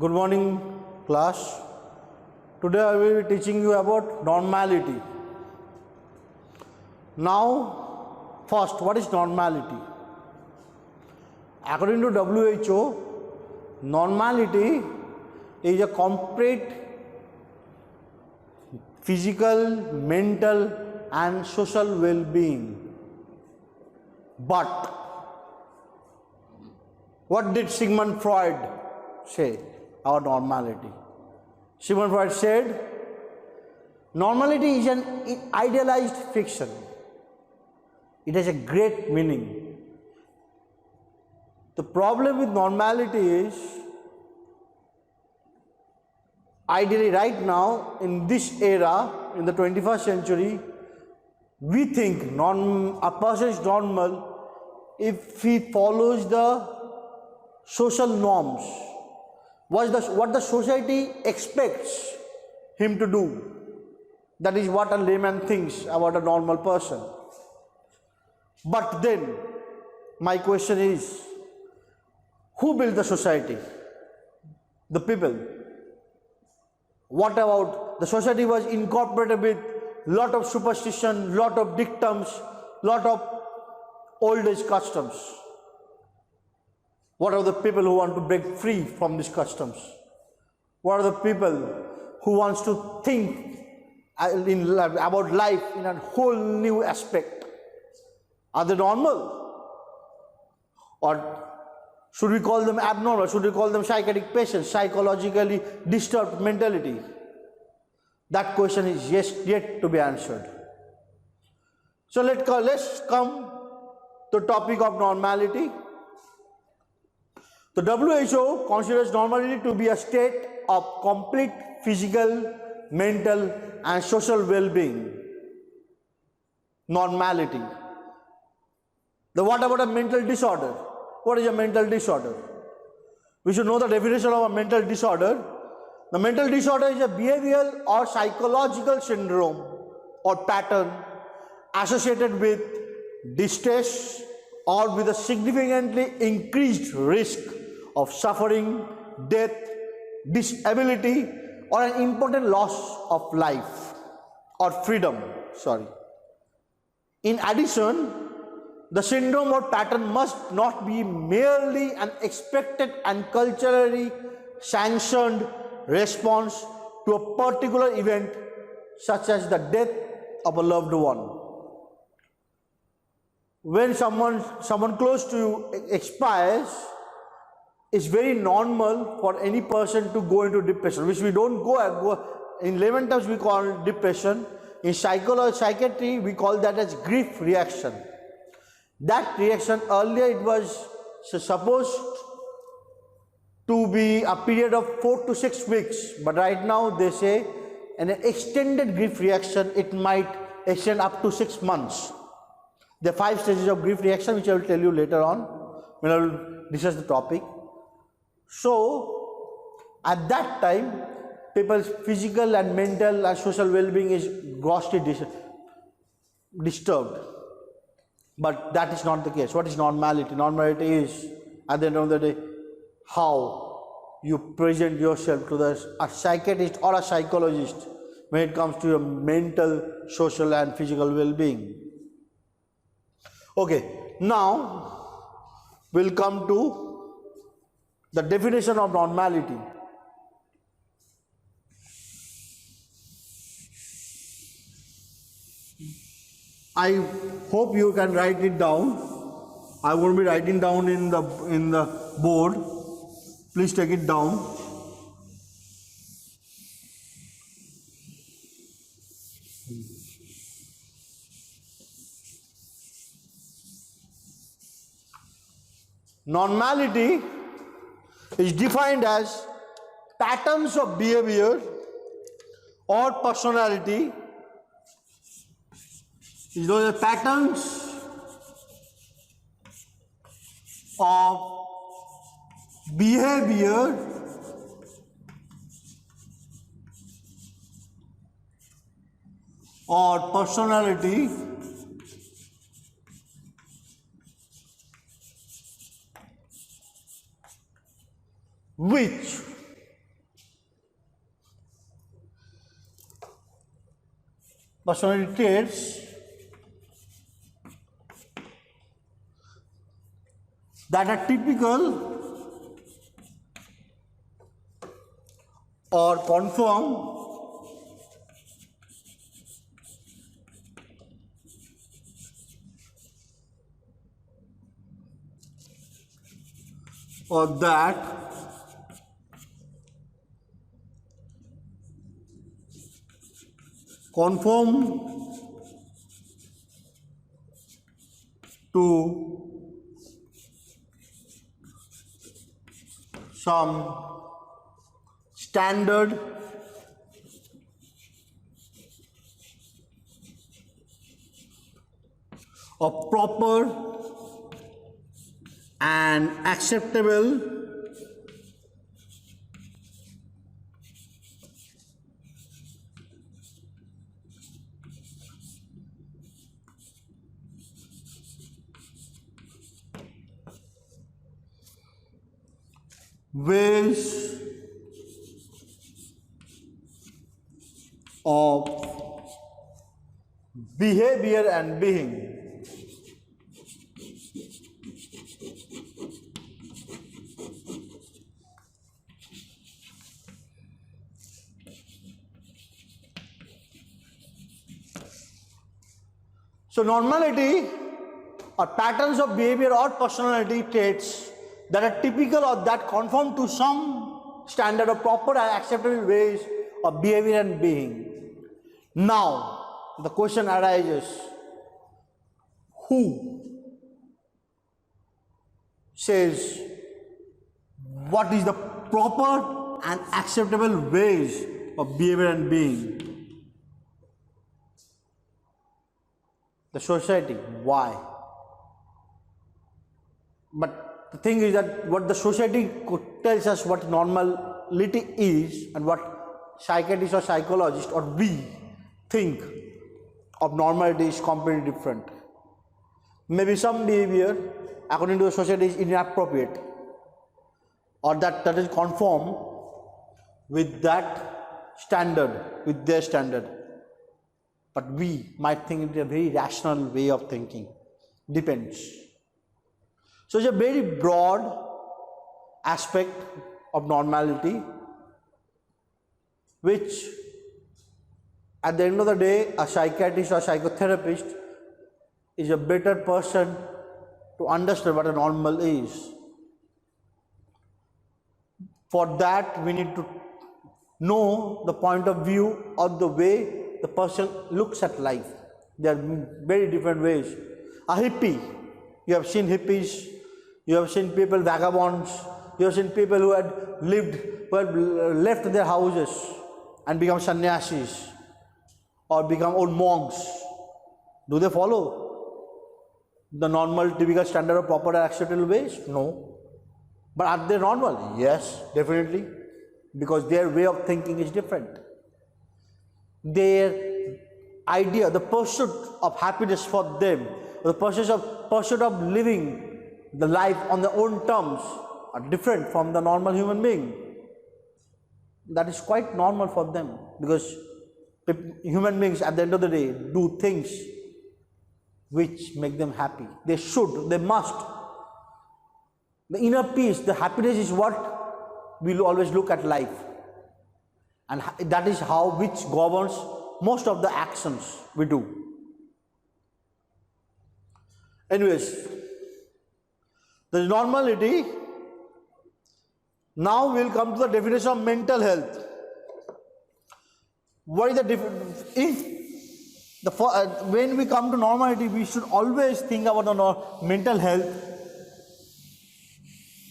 Good morning, class. Today I will be teaching you about normality. Now, first, what is normality? According to WHO, normality is a complete physical, mental and social well-being. But what did Sigmund Freud say about normality? Sigmund Freud said, normality is an idealized fiction. It has a great meaning. The problem with normality is, ideally right now, in this era, in the 21st century, we think a person is normal if he follows the social norms, what the society expects him to do. That is what a layman thinks about a normal person. But then, my question is, who built the society? The people. What about the society was incorporated with lot of superstition, lot of dictums, lot of old age customs. What are the people who want to break free from these customs? What are the people who wants to think about life in a whole new aspect? Are they normal? Or should we call them abnormal? Should we call them psychiatric patients, psychologically disturbed mentality? That question is yet to be answered. So let's come to the topic of normality. The WHO considers normality to be a state of complete physical, mental and social well-being. Normality. What about a mental disorder? What is a mental disorder? We should know the definition of a mental disorder. The mental disorder is a behavioral or psychological syndrome or pattern associated with distress or with a significantly increased risk of suffering, death, disability or an important loss of life or freedom. In addition, the syndrome or pattern must not be merely an expected and culturally sanctioned response to a particular event such as the death of a loved one. When someone close to you expires, it's very normal for any person to go into depression, which we don't go in layman terms we call depression. In psychiatry we call that as grief reaction. That reaction, earlier it was supposed to be a period of 4 to 6 weeks, but right now they say an extended grief reaction, it might extend up to 6 months. There are 5 stages of grief reaction, which I will tell you later on when I will discuss the topic. So, at that time, people's physical and mental and social well-being is grossly disturbed. But that is not the case. What is normality? Normality is, at the end of the day, how you present yourself to a psychiatrist or a psychologist when it comes to your mental, social and physical well-being. Okay, now we'll come to the definition of normality. I hope you can write it down. I won't be writing down in the board. Please take it down. Normality is defined as patterns of behavior or personality. Those are patterns of behavior or personality which personality traits that are typical or conform or that conform to some standard or proper and acceptable ways of behavior and being. So normality or patterns of behavior or personality traits that are typical or that conform to some standard of proper and acceptable ways of behavior and being. Now, the question arises, who says what is the proper and acceptable ways of behavior and being? The society. Why? But the thing is that what the society tells us what normality is and what psychiatrists or psychologists or we think of normality is completely different. Maybe some behavior according to the society is inappropriate or that doesn't conform with that standard, with their standard. But we might think it is a very rational way of thinking. Depends. So it's a very broad aspect of normality, which at the end of the day, a psychiatrist or psychotherapist is a better person to understand what a normal is. For that, we need to know the point of view or the way the person looks at life. There are very different ways. A hippie, you have seen hippies, you have seen people vagabonds, you have seen people who had left their houses and become sannyasis or become old monks. Do they follow the normal, typical standard of proper and acceptable ways? No. But are they normal? Yes, definitely. Because their way of thinking is different. Their idea, the pursuit of happiness for them, the pursuit of living the life on their own terms are different from the normal human being. That is quite normal for them because human beings at the end of the day do things which make them happy. They should, they must. The inner peace, the happiness is what we will always look at life. And that is how which governs most of the actions we do. Anyways, the normality. Now we will come to the definition of mental health. What is the if the when we come to normality, we should always think about the mental health,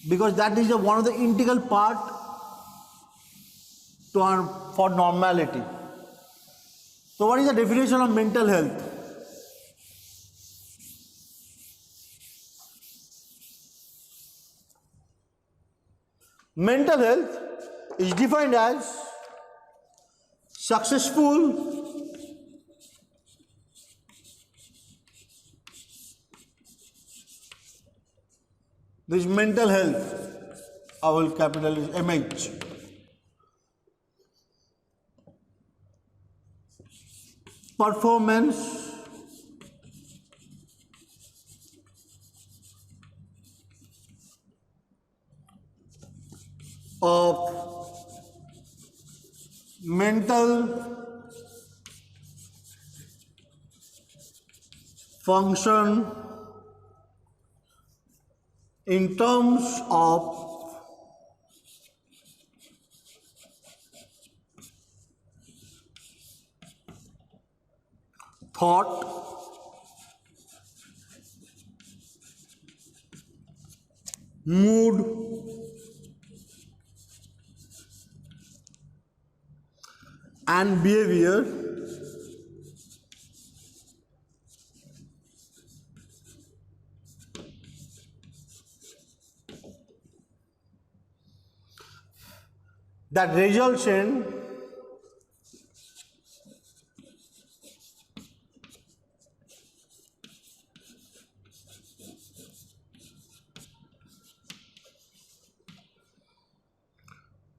because that is one of the integral part for normality. So what is the definition of mental health? Mental health is defined as successful this mental health, I will capitalize MH. performance of mental function in terms of thought, mood, and behavior that results in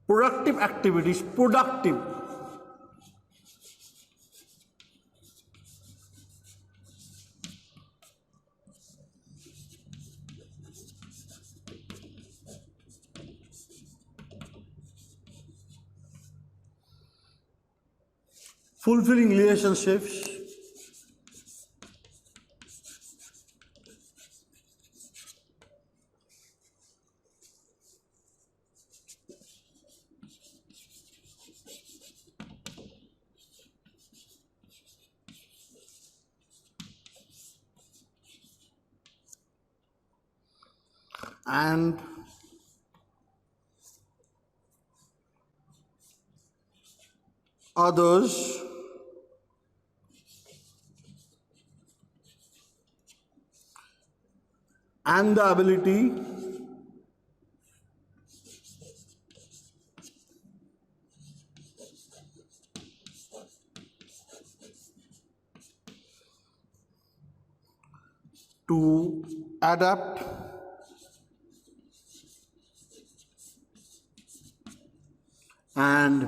productive activities, productive, fulfilling relationships, and others and the ability to adapt and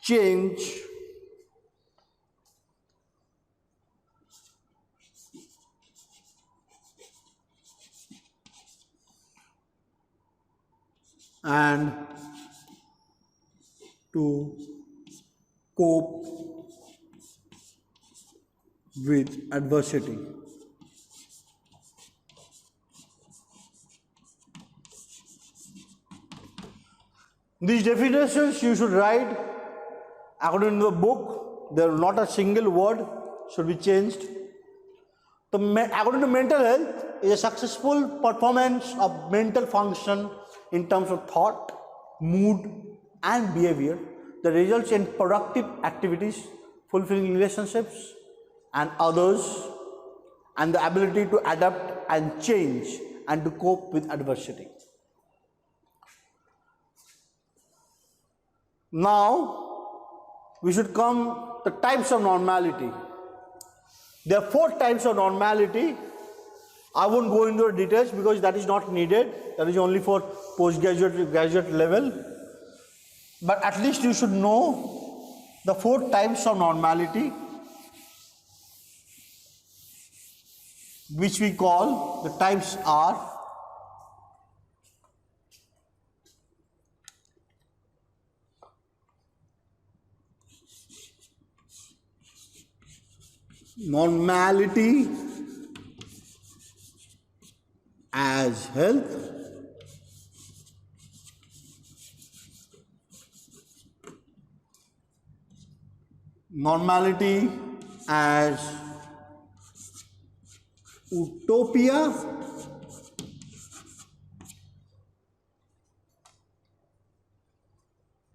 change and to cope with adversity. These definitions you should write according to the book. There are not a single word should be changed. So, according to mental health, is a successful performance of mental function in terms of thought, mood, and behavior that results in productive activities, fulfilling relationships, and others, and the ability to adapt and change and to cope with adversity. Now, we should come to types of normality. There are 4 types of normality. I won't go into the details because that is not needed. That is only for postgraduate, graduate level. But at least you should know the 4 types of normality, which we call, the types are normality as health, normality as utopia,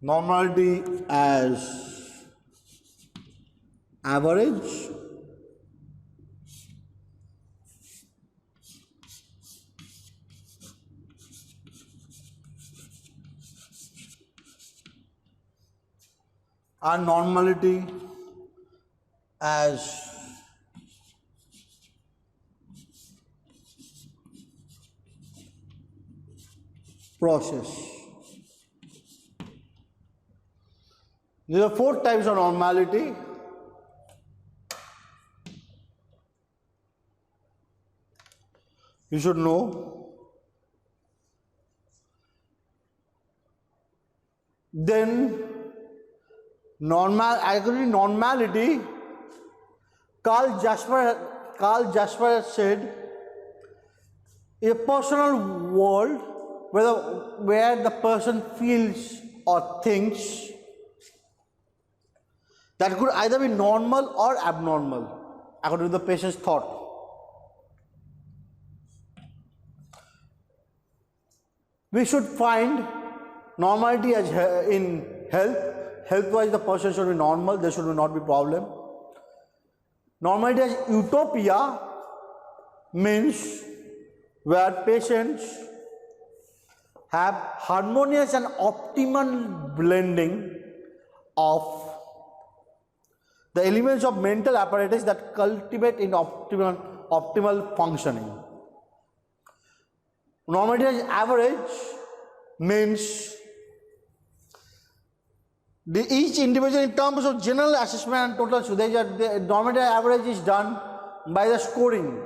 normality as average, and normality as process. There are 4 types of normality. you should know. Then normality, Carl Jasper said, a personal world where the person feels or thinks that could either be normal or abnormal according to the patient's thought. We should find normality as in health. Health-wise, the person should be normal. There should not be problem. Normality as utopia means where patients have harmonious and optimal blending of the elements of mental apparatus that cultivate in optimal functioning. Normality as average means each individual in terms of general assessment and total, so the normality average is done by the scoring.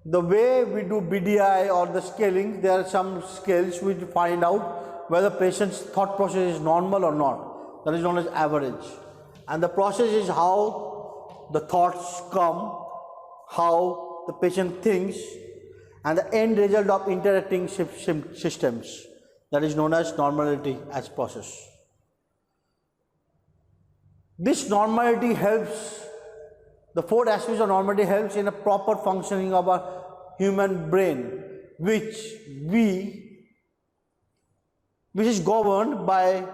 The way we do BDI or the scaling, there are some scales which find out whether the patient's thought process is normal or not. That is known as average. And the process is how the thoughts come, how the patient thinks, and the end result of interacting systems. That is known as normality as process. This normality helps, the four aspects of normality helps in a proper functioning of a human brain, which is governed by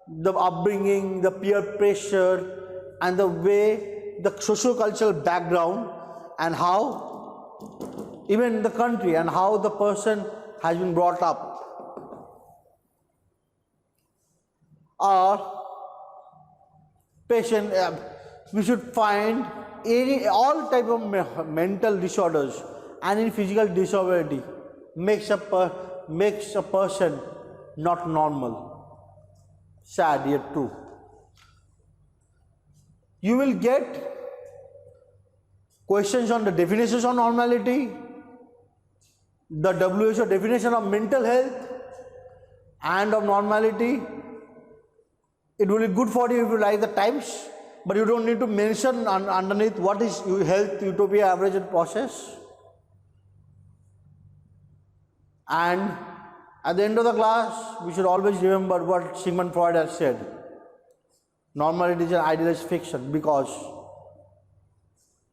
the upbringing, the peer pressure, and the way, the socio-cultural background, and how even the country and how the person has been brought up. Or patient, we should find all type of mental disorders and in physical disability makes a person not normal. Sad yet true. You will get questions on the definitions of normality, the WHO definition of mental health and of normality. It will be good for you if you like the types, but you don't need to mention underneath what is health, utopia, average and process. And at the end of the class, we should always remember what Sigmund Freud has said. Normality is an idealized fiction because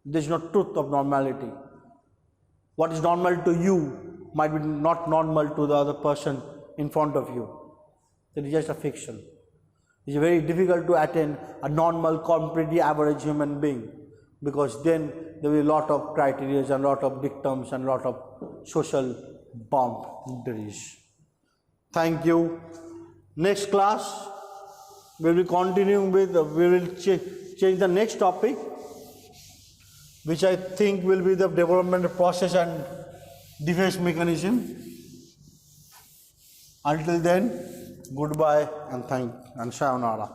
there is no truth of normality. What is normal to you might be not normal to the other person in front of you. It is just a fiction. It is very difficult to attain a normal, completely average human being because then there will be a lot of criteria and a lot of dictums and a lot of social boundaries. Thank you. Next class, we will be continuing with, we will change the next topic, which I think will be the development process and defense mechanism. Until then, goodbye and sayonara.